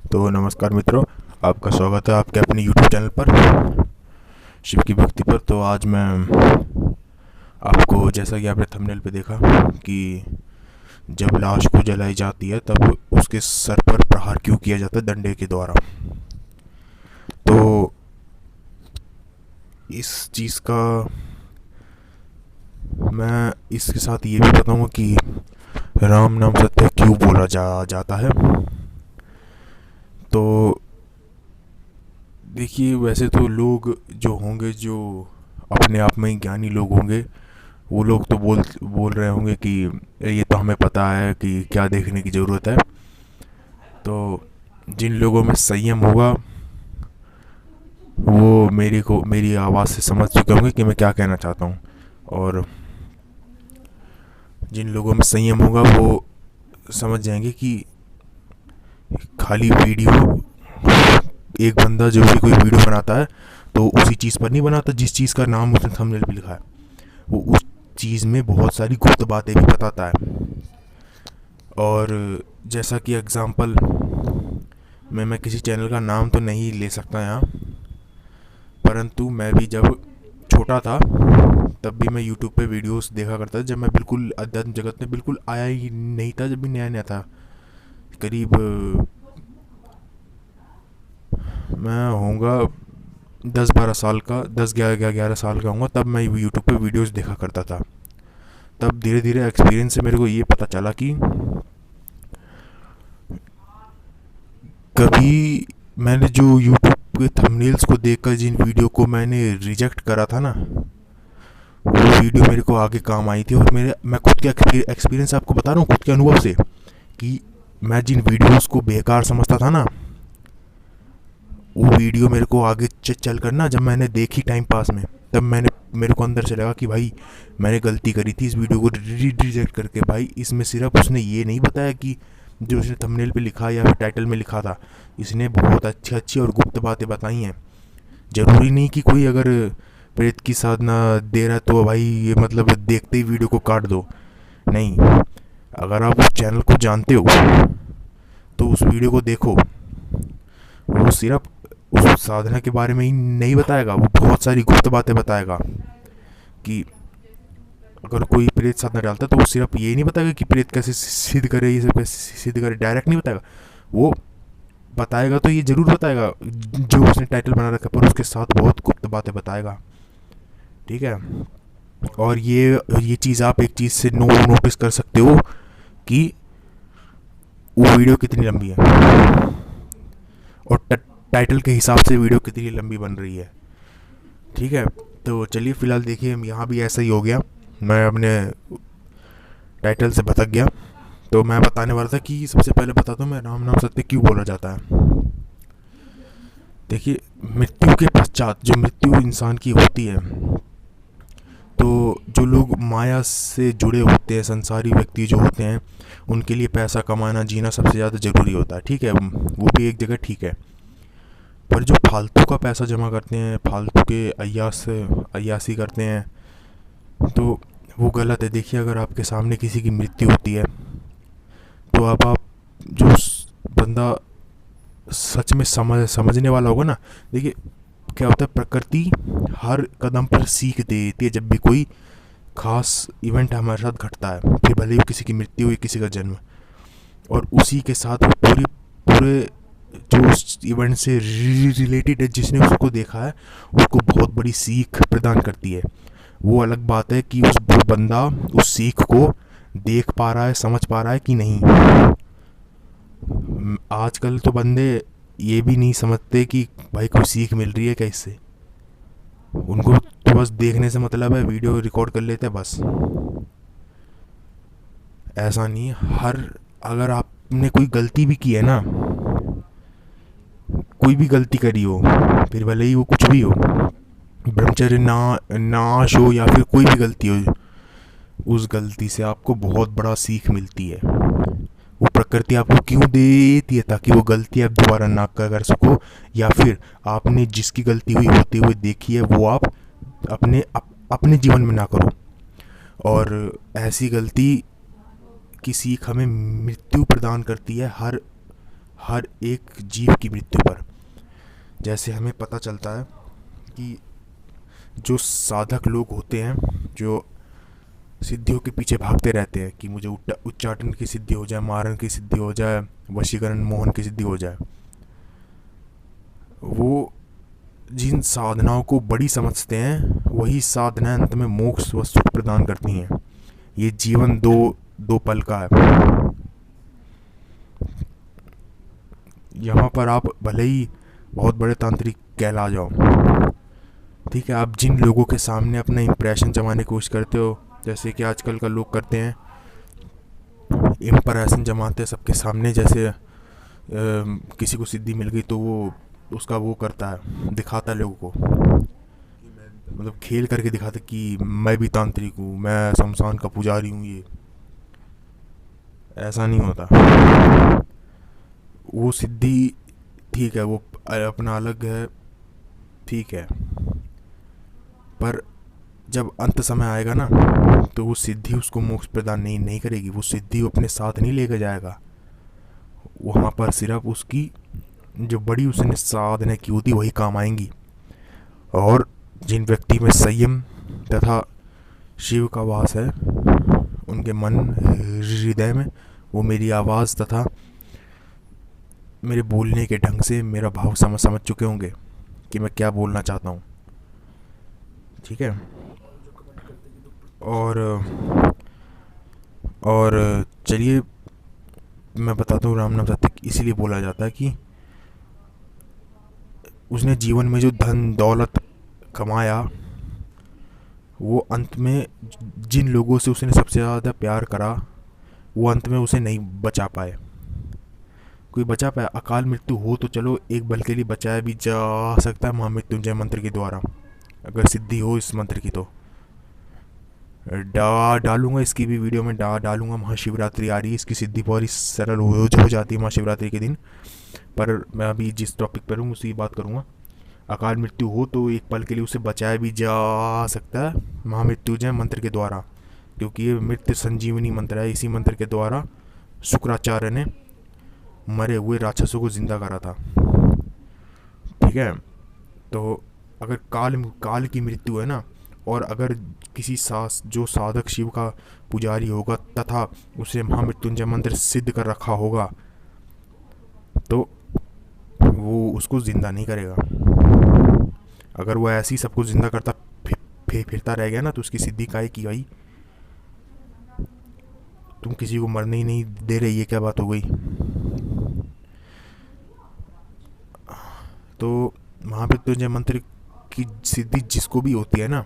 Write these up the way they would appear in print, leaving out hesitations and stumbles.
तो नमस्कार मित्रों, आपका स्वागत है आपके अपने YouTube चैनल पर शिव की भक्ति पर। तो आज मैं आपको, जैसा कि आपने थंबनेल पे देखा, कि जब लाश को जलाई जाती है तब उसके सर पर प्रहार क्यों किया जाता है डंडे के द्वारा। तो इस चीज़ का मैं इसके साथ ये भी बताऊंगा कि राम नाम सत्य क्यों बोला जाता है। तो देखिए, वैसे तो लोग जो होंगे, जो अपने आप में ही ज्ञानी लोग होंगे, वो लोग तो बोल बोल रहे होंगे कि ये तो हमें पता है कि क्या देखने की ज़रूरत है। तो जिन लोगों में संयम होगा वो मेरी आवाज़ से समझ चुके होंगे कि मैं क्या कहना चाहता हूँ। और जिन लोगों में संयम होगा वो समझ जाएंगे कि खाली वीडियो, एक बंदा जो भी कोई वीडियो बनाता है तो उसी चीज़ पर नहीं बनाता जिस चीज़ का नाम उसने थंबनेल पे लिखा है। वो उस चीज़ में बहुत सारी गुप्त बातें भी बताता है। और जैसा कि एग्ज़ाम्पल मैं किसी चैनल का नाम तो नहीं ले सकता यहाँ, परंतु मैं भी जब छोटा था तब भी मैं यूट्यूब पे वीडियोस देखा करता था, जब मैं बिल्कुल अध्यात्म जगत में बिल्कुल आया ही नहीं था, जब भी नया नया था। करीब मैं होऊंगा 10-12 साल का, 10-11 साल का होऊंगा, तब मैं यूट्यूब पे वीडियोस देखा करता था। तब धीरे धीरे एक्सपीरियंस से मेरे को ये पता चला कि कभी मैंने जो यूट्यूब के थंबनेल्स को देखकर जिन वीडियो को मैंने रिजेक्ट करा था ना, वो वीडियो मेरे को आगे काम आई थी। और मैं खुद के एक्सपीरियंस आपको बता रहा हूँ, खुद के अनुभव से, कि मैं जिन वीडियोस को बेकार समझता था ना, वो वीडियो मेरे को आगे चल कर ना, जब मैंने देखी टाइम पास में, तब मेरे को अंदर से लगा कि भाई मैंने गलती करी थी इस वीडियो को रिजेक्ट करके। भाई इसमें सिर्फ उसने ये नहीं बताया कि जो उसने थंबनेल पे लिखा या फिर टाइटल में लिखा था, इसने बहुत अच्छी अच्छी और गुप्त बातें बताई हैं। ज़रूरी नहीं कि कोई अगर प्रेत की साधना दे रहा है तो भाई ये मतलब देखते ही वीडियो को काट दो। नहीं, अगर आप उस चैनल को जानते हो तो उस वीडियो को देखो। वो सिर्फ उस साधना के बारे में ही नहीं बताएगा, वो बहुत सारी गुप्त बातें बताएगा। कि अगर कोई प्रेत साधना डालता है तो वो सिर्फ ये नहीं बताएगा कि प्रेत कैसे सिद्ध करे, ये सब कैसे सिद्ध करे, डायरेक्ट नहीं बताएगा। वो बताएगा तो ये ज़रूर बताएगा जो उसने टाइटल बना रखा है, पर उसके साथ बहुत गुप्त बातें बताएगा। ठीक है। और ये चीज़ आप एक चीज़ से नोटिस कर सकते हो कि वो वीडियो कितनी लंबी है और टाइटल के हिसाब से वीडियो कितनी लंबी बन रही है। ठीक है। तो चलिए, फ़िलहाल देखिए, यहाँ भी ऐसा ही हो गया, मैं अपने टाइटल से भटक गया। तो मैं बताने वाला था कि सबसे पहले बताता हूँ मैं राम नाम सत्य क्यों बोला जाता है। देखिए, मृत्यु के पश्चात जो मृत्यु इंसान की होती है, तो जो लोग माया से जुड़े होते हैं, संसारी व्यक्ति जो होते हैं, उनके लिए पैसा कमाना, जीना सबसे ज़्यादा ज़रूरी होता है। ठीक है, वो भी एक जगह ठीक है। पर जो फालतू का पैसा जमा करते हैं, फालतू के अय्यासी करते हैं, तो वो गलत है। देखिए, अगर आपके सामने किसी की मृत्यु होती है तो अब आप जो बंदा सच में समझने वाला होगा ना, देखिए क्या होता है, प्रकृति हर कदम पर सीख देती है। जब भी कोई खास इवेंट हमारे साथ घटता है, फिर भले ही किसी की मृत्यु हुई, किसी का जन्म, और उसी के साथ वो पूरे पूरे जो उस इवेंट से रिलेटेड है, जिसने उसको देखा है, उसको बहुत बड़ी सीख प्रदान करती है। वो अलग बात है कि वो बंदा उस सीख को देख पा रहा है, समझ पा रहा है कि नहीं। आजकल तो बंदे ये भी नहीं समझते कि भाई कोई सीख मिल रही है क्या इससे। उनको तो बस देखने से मतलब है, वीडियो रिकॉर्ड कर लेते हैं बस। ऐसा नहीं है। अगर आपने कोई गलती भी की है ना, कोई भी गलती करी हो, फिर भले ही वो कुछ भी हो, ब्रह्मचर्य नाश हो या फिर कोई भी गलती हो, उस गलती से आपको बहुत बड़ा सीख मिलती है। वो प्रकृति आपको क्यों देती है? ताकि वो गलती आप दोबारा ना कर सको, या फिर आपने जिसकी गलती हुई होते हुए देखी है वो आप अपने जीवन में ना करो। और ऐसी गलती की सीख हमें मृत्यु प्रदान करती है हर एक जीव की मृत्यु पर। जैसे हमें पता चलता है कि जो साधक लोग होते हैं, जो सिद्धियों के पीछे भागते रहते हैं कि मुझे उच्चाटन की सिद्धि हो जाए, मारण की सिद्धि हो जाए, वशीकरण मोहन की सिद्धि हो जाए, वो जिन साधनाओं को बड़ी समझते हैं वही साधनाएं अंत में मोक्ष व सुख प्रदान करती हैं। ये जीवन दो दो पल का है। यहाँ पर आप भले ही बहुत बड़े तांत्रिक कहला जाओ, ठीक है, आप जिन लोगों के सामने अपना इम्प्रेशन जमाने की कोशिश करते हो, जैसे कि आजकल का लोग करते हैं, इम्प्रेशन जमाते हैं सबके सामने, जैसे किसी को सिद्धि मिल गई तो वो उसका वो करता है, दिखाता है लोगों को, मतलब खेल करके दिखाता है कि मैं भी तांत्रिक हूँ, मैं शमशान का पुजारी हूँ। ये ऐसा नहीं होता। वो सिद्धि ठीक है, वो अपना अलग है, ठीक है, पर जब अंत समय आएगा ना, तो वो सिद्धि उसको मोक्ष प्रदान नहीं करेगी। वो सिद्धि अपने साथ नहीं लेकर जाएगा। वहाँ पर सिर्फ उसकी जो बड़ी उसने साधना की होती वही काम आएंगी। और जिन व्यक्ति में संयम तथा शिव का वास है, उनके मन हृदय में, वो मेरी आवाज़ तथा मेरे बोलने के ढंग से मेरा भाव समझ चुके होंगे कि मैं क्या बोलना चाहता हूँ, ठीक है। और चलिए मैं बताता हूँ, राम नाम सत्य इसीलिए बोला जाता है कि उसने जीवन में जो धन दौलत कमाया, वो अंत में जिन लोगों से उसने सबसे ज़्यादा प्यार करा, वो अंत में उसे नहीं बचा पाए। कोई बचा पाया? अकाल मृत्यु हो तो चलो एक बल के लिए बचाया भी जा सकता है महामृत्युंजय मंत्र के द्वारा, अगर सिद्धि हो इस मंत्र की तो। डालूंगा इसकी भी वीडियो में, डालूंगा। महाशिवरात्रि आ रही है, इसकी सिद्धि बहुत ही सरल हो जाती है महाशिवरात्रि के दिन। पर मैं अभी जिस टॉपिक पर हूँ उसी बात करूँगा। अकाल मृत्यु हो तो एक पल के लिए उसे बचाया भी जा सकता है महामृत्युंजय मंत्र के द्वारा, क्योंकि ये मृत्यु संजीवनी मंत्र है। इसी मंत्र के द्वारा शुक्राचार्य ने मरे हुए राक्षसों को जिंदा करा था, ठीक है। तो अगर काल की मृत्यु है ना, और अगर किसी जो साधक शिव का पुजारी होगा तथा उसे महामृत्युंजय मंत्र सिद्ध कर रखा होगा, तो वो उसको जिंदा नहीं करेगा। अगर वो ऐसे ही सबको जिंदा करता फिरता रह गया ना, तो उसकी सिद्धि काहे की भाई? तुम किसी को मरने ही नहीं दे रहे, ये क्या बात हो गई? तो महामृत्युंजय मंत्र की सिद्धि जिसको भी होती है ना,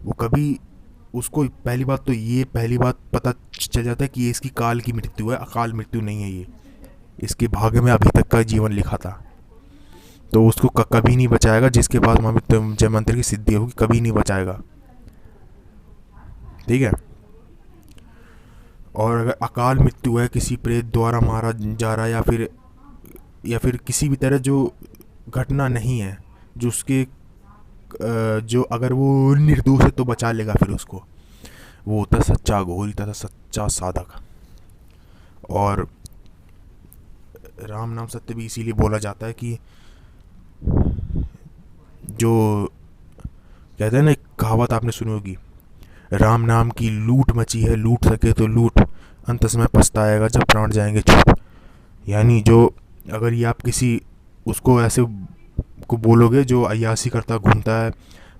वो कभी उसको पहली बात पता चल जाता है कि ये इसकी काल की मृत्यु है, अकाल मृत्यु नहीं है। ये इसके भाग्य में अभी तक का जीवन लिखा था, तो उसको कभी नहीं बचाएगा। जिसके पास महामृत्युंजय मंत्र की सिद्धि होगी कभी नहीं बचाएगा, ठीक है। और अगर अकाल मृत्यु है, किसी प्रेत द्वारा मारा जा रहा है, या फिर किसी भी तरह जो घटना नहीं है, जो उसके जो अगर वो निर्दोष है तो बचा लेगा फिर उसको, वो होता है सच्चा घोरी तथा सच्चा साधक। और राम नाम सत्य भी इसीलिए बोला जाता है कि जो कहते हैं ना, एक कहावत आपने सुनी होगी, राम नाम की लूट मची है, लूट सके तो लूट, अंत समय पछताएगा जब प्राण जाएंगे छूट। यानी जो अगर ये आप किसी उसको ऐसे को बोलोगे जो अय्यासी करता घूमता है,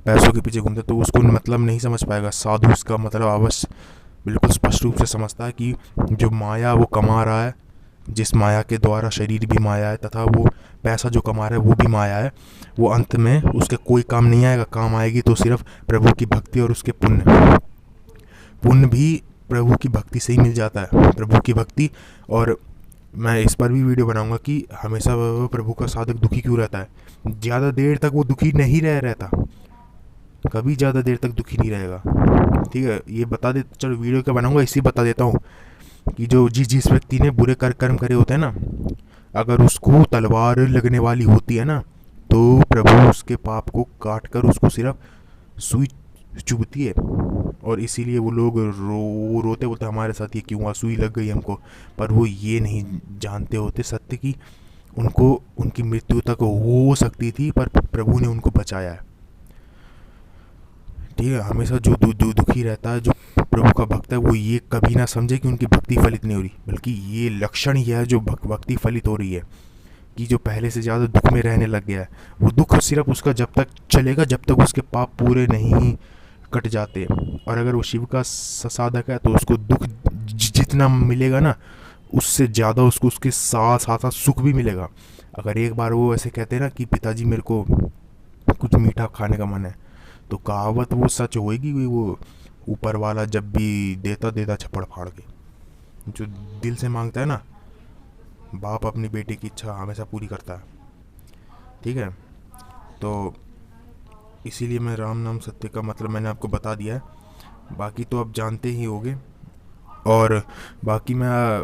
पैसों के पीछे घूमता है, तो उसको मतलब नहीं समझ पाएगा। साधु इसका मतलब अवश्य बिल्कुल स्पष्ट रूप से समझता है कि जो माया वो कमा रहा है, जिस माया के द्वारा शरीर भी माया है तथा वो पैसा जो कमा रहा है वो भी माया है, वो अंत में उसके कोई काम नहीं आएगा। काम आएगी तो सिर्फ प्रभु की भक्ति और उसके पुण्य भी प्रभु की भक्ति से ही मिल जाता है, प्रभु की भक्ति। और मैं इस पर भी वीडियो बनाऊंगा कि हमेशा प्रभु का साधक दुखी क्यों रहता है। ज़्यादा देर तक वो दुखी नहीं रहता, कभी ज़्यादा देर तक दुखी नहीं रहेगा, ठीक है। ये बता दे, चलो वीडियो क्या बनाऊंगा इसी बता देता हूँ कि जो जिस व्यक्ति ने बुरे कर्म करे होते हैं ना, अगर उसको तलवार लगने वाली होती है ना, तो प्रभु उसके पाप को काट कर उसको सिर्फ चुभती है, और इसीलिए वो लोग रोते बोलते हमारे साथ ये क्यों हुआ, सुई लग गई हमको। पर वो ये नहीं जानते होते सत्य कि उनको उनकी मृत्यु तक हो सकती थी, पर प्रभु ने उनको बचाया है। ठीक है, हमेशा जो दुखी रहता है, जो प्रभु का भक्त है, वो ये कभी ना समझे कि उनकी भक्ति फलित नहीं हो रही, बल्कि ये लक्षण ही है जो भक्ति फलित हो रही है, कि जो पहले से ज़्यादा दुख में रहने लग गया है। वो दुख सिर्फ उसका जब तक चलेगा जब तक उसके पाप पूरे नहीं कट जाते। और अगर वो शिव का साधक है तो उसको दुख जितना मिलेगा ना, उससे ज़्यादा उसको उसके साथ साथ साथ सुख भी मिलेगा। अगर एक बार वो ऐसे कहते हैं ना कि पिताजी मेरे को कुछ मीठा खाने का मन है, तो कहावत वो सच होएगी कि वो ऊपर वाला जब भी देता देता छप्पड़ फाड़ के। जो दिल से मांगता है ना, बाप अपनी बेटे की इच्छा हमेशा पूरी करता है। ठीक है, तो इसीलिए मैं राम नाम सत्य का मतलब मैंने आपको बता दिया है, बाकी तो आप जानते ही होंगे। और बाकी मैं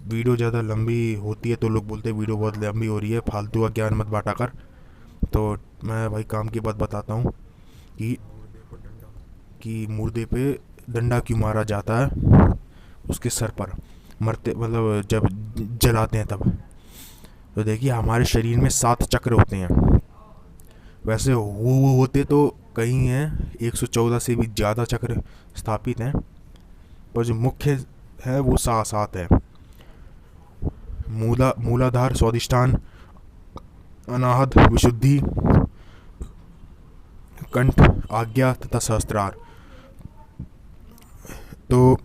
वीडियो ज़्यादा लंबी होती है तो लोग बोलते हैं वीडियो बहुत लंबी हो रही है, फालतू का ज्ञान मत बांटा कर। तो मैं भाई काम की बात बताता हूँ कि मुर्दे पे डंडा क्यों मारा जाता है उसके सर पर, मरते मतलब जब जलाते हैं तब। तो देखिए हमारे शरीर में 7 चक्र होते हैं, वैसे वो होते तो कहीं हैं 114 से भी ज़्यादा चक्र स्थापित हैं, पर जो मुख्य है वो 7 है। मूलाधार, स्वादिष्ठान, अनाहत, विशुद्धि, कंठ, आज्ञा तथा सहस्त्रार। तो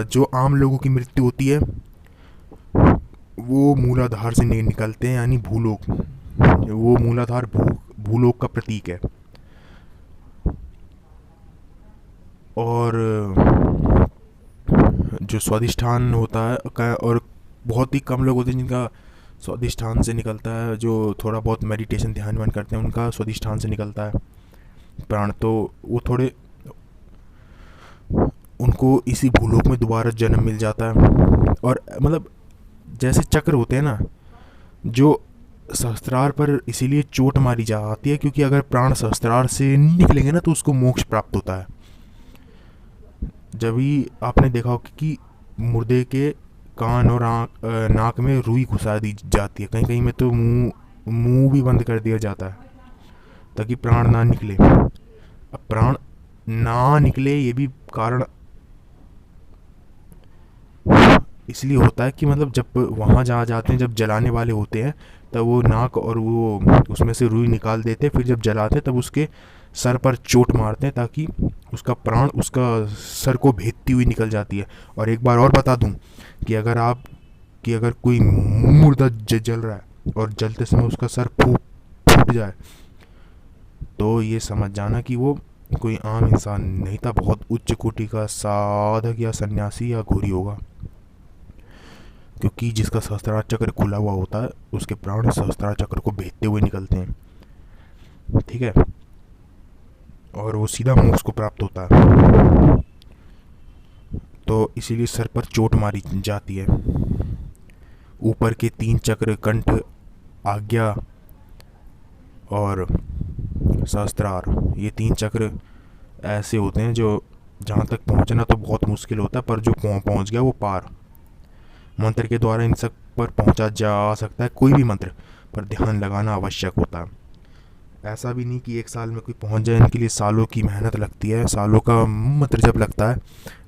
जो आम लोगों की मृत्यु होती है वो मूलाधार से निकलते हैं, यानी भूलोक। वो मूलाधार भूलोक का प्रतीक है। और जो स्वादिष्ठान होता है, और बहुत ही कम लोग होते हैं जिनका स्वादिष्ठान से निकलता है, जो थोड़ा बहुत मेडिटेशन ध्यान वान करते हैं उनका स्वादिष्ठान से निकलता है प्राण। तो वो थोड़े उनको इसी भूलोक में दोबारा जन्म मिल जाता है। और मतलब जैसे चक्र होते हैं ना, जो सहस्त्रार पर इसीलिए चोट मारी जाती है क्योंकि अगर प्राण सहस्त्रार से निकलेंगे ना तो उसको मोक्ष प्राप्त होता है। जब भी आपने देखा हो कि मुर्दे के कान और नाक में रुई घुसा दी जाती है, कहीं कहीं में तो मुंह भी बंद कर दिया जाता है ताकि प्राण ना निकले। अब प्राण ना निकले ये भी कारण इसलिए होता है कि मतलब जब वहाँ जहाँ जाते हैं, जब जलाने वाले होते हैं तब वो नाक और वो उसमें से रुई निकाल देते हैं, फिर जब जलाते हैं तब उसके सर पर चोट मारते हैं ताकि उसका प्राण उसका सर को भेदती हुई निकल जाती है। और एक बार और बता दूं कि अगर कोई मुर्दा जल रहा है और जलते समय उसका सर फूट जाए तो ये समझ जाना कि वो कोई आम इंसान नहीं था, बहुत उच्च कोटि का साधक या सन्यासी या घोरी होगा, क्योंकि जिसका सहस्त्रार चक्र खुला हुआ होता है उसके प्राण सहस्त्रार चक्र को भेदते हुए निकलते हैं। ठीक है, और वो सीधा मोक्ष को प्राप्त होता है। तो इसीलिए सर पर चोट मारी जाती है। ऊपर के 3 चक्र कंठ, आज्ञा और सहस्त्रार, ये 3 चक्र ऐसे होते हैं जो जहाँ तक पहुँचना तो बहुत मुश्किल होता है, पर जो पहुँच गया वो पार। मंत्र के द्वारा इन सब पर पहुँचा जा सकता है, कोई भी मंत्र, पर ध्यान लगाना आवश्यक होता है। ऐसा भी नहीं कि एक साल में कोई पहुँच जाए, इनके लिए सालों की मेहनत लगती है। सालों का मंत्र जब लगता है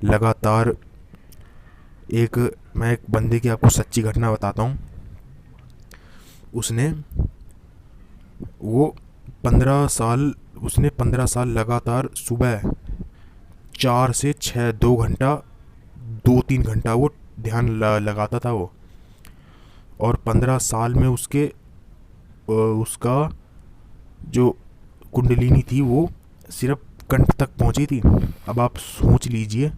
लगातार। मैं एक बंदे की आपको सच्ची घटना बताता हूँ। उसने 15 साल लगातार सुबह 4 से 6 2-3 घंटा वो ध्यान लगाता था वो। और 15 साल में उसका जो कुंडलिनी थी वो सिर्फ कंठ तक पहुंची थी। अब आप सोच लीजिए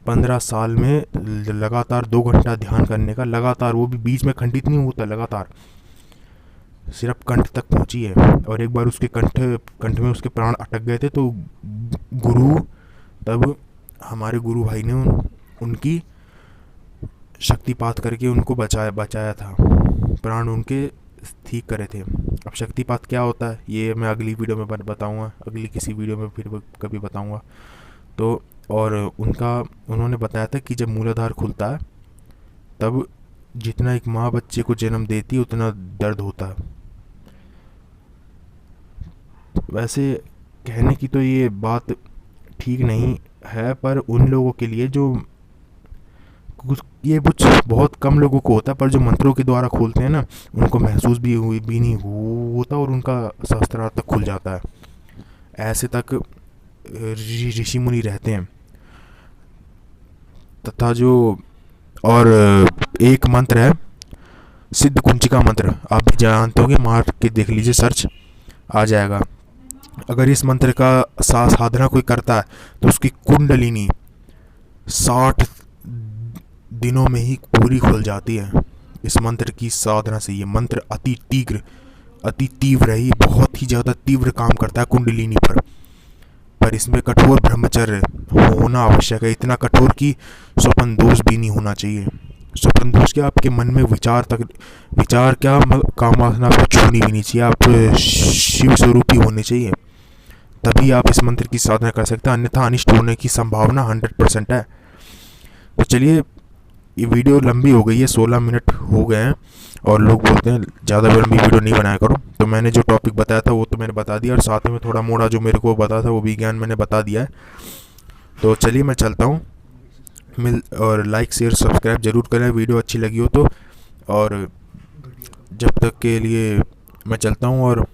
15 साल में लगातार 2 घंटा ध्यान करने का, लगातार, वो भी बीच में खंडित नहीं होता, लगातार सिर्फ कंठ तक पहुंची है। और एक बार उसके कंठ में उसके प्राण अटक गए थे, तो तब हमारे गुरु भाई ने उनकी शक्तिपात करके उनको बचाया था, प्राण उनके ठीक करे थे। अब शक्तिपात क्या होता है ये मैं अगली वीडियो में बताऊंगा, अगली किसी वीडियो में फिर कभी बताऊंगा। तो और उन्होंने बताया था कि जब मूलाधार खुलता है तब जितना एक माँ बच्चे को जन्म देती है उतना दर्द होता है। वैसे कहने की तो ये बात ठीक नहीं है, पर उन लोगों के लिए जो ये कुछ बहुत कम लोगों को होता है, पर जो मंत्रों के द्वारा खोलते हैं ना उनको महसूस भी नहीं होता और उनका सहस्त्रार तक खुल जाता है। ऐसे तक ऋषि मुनि रहते हैं। तथा जो और एक मंत्र है सिद्ध कुंचिका मंत्र, आप भी जानते होंगे, मार के देख लीजिए, सर्च आ जाएगा। अगर इस मंत्र का साधना कोई करता है तो उसकी कुंडलिनी 60 दिनों में ही पूरी खुल जाती है इस मंत्र की साधना से। ये मंत्र अति तीव्र है, ये बहुत ही ज़्यादा तीव्र काम करता है कुंडलिनी पर इसमें कठोर ब्रह्मचर्य होना आवश्यक है। इतना कठोर कि स्वप्न दोष भी नहीं होना चाहिए। स्वप्न दोष क्या, आपके मन में विचार क्या, कामवासना आपको छूनी भी नहीं चाहिए। आप शिव स्वरूपी होने चाहिए, तभी आप इस मंत्र की साधना कर सकते हैं, अन्यथा अनिष्ट होने की संभावना 100% है। तो चलिए, ये वीडियो लंबी हो गई है, 16 मिनट हो गए हैं और लोग बोलते हैं ज़्यादा लंबी वीडियो नहीं बनाया करो। तो मैंने जो टॉपिक बताया था वो तो मैंने बता दिया, और साथ में थोड़ा मोड़ा जो मेरे को बता था वो भी ज्ञान मैंने बता दिया है। तो चलिए मैं चलता हूँ, और लाइक शेयर सब्सक्राइब ज़रूर करें वीडियो अच्छी लगी हो तो। और जब तक के लिए मैं चलता हूँ, और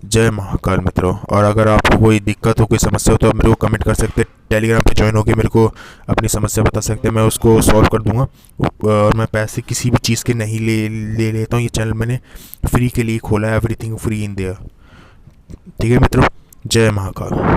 जय महाकाल मित्रों। और अगर आपको कोई दिक्कत हो, कोई समस्या हो, तो आप मेरे को कमेंट कर सकते हैं, टेलीग्राम पे ज्वाइन होकर मेरे को अपनी समस्या बता सकते हैं, मैं उसको सॉल्व कर दूंगा। और मैं पैसे किसी भी चीज़ के नहीं ले लेता हूँ, ये चैनल मैंने फ्री के लिए खोला है, एवरीथिंग फ्री इन देयर। ठीक है मित्रों, जय महाकाल।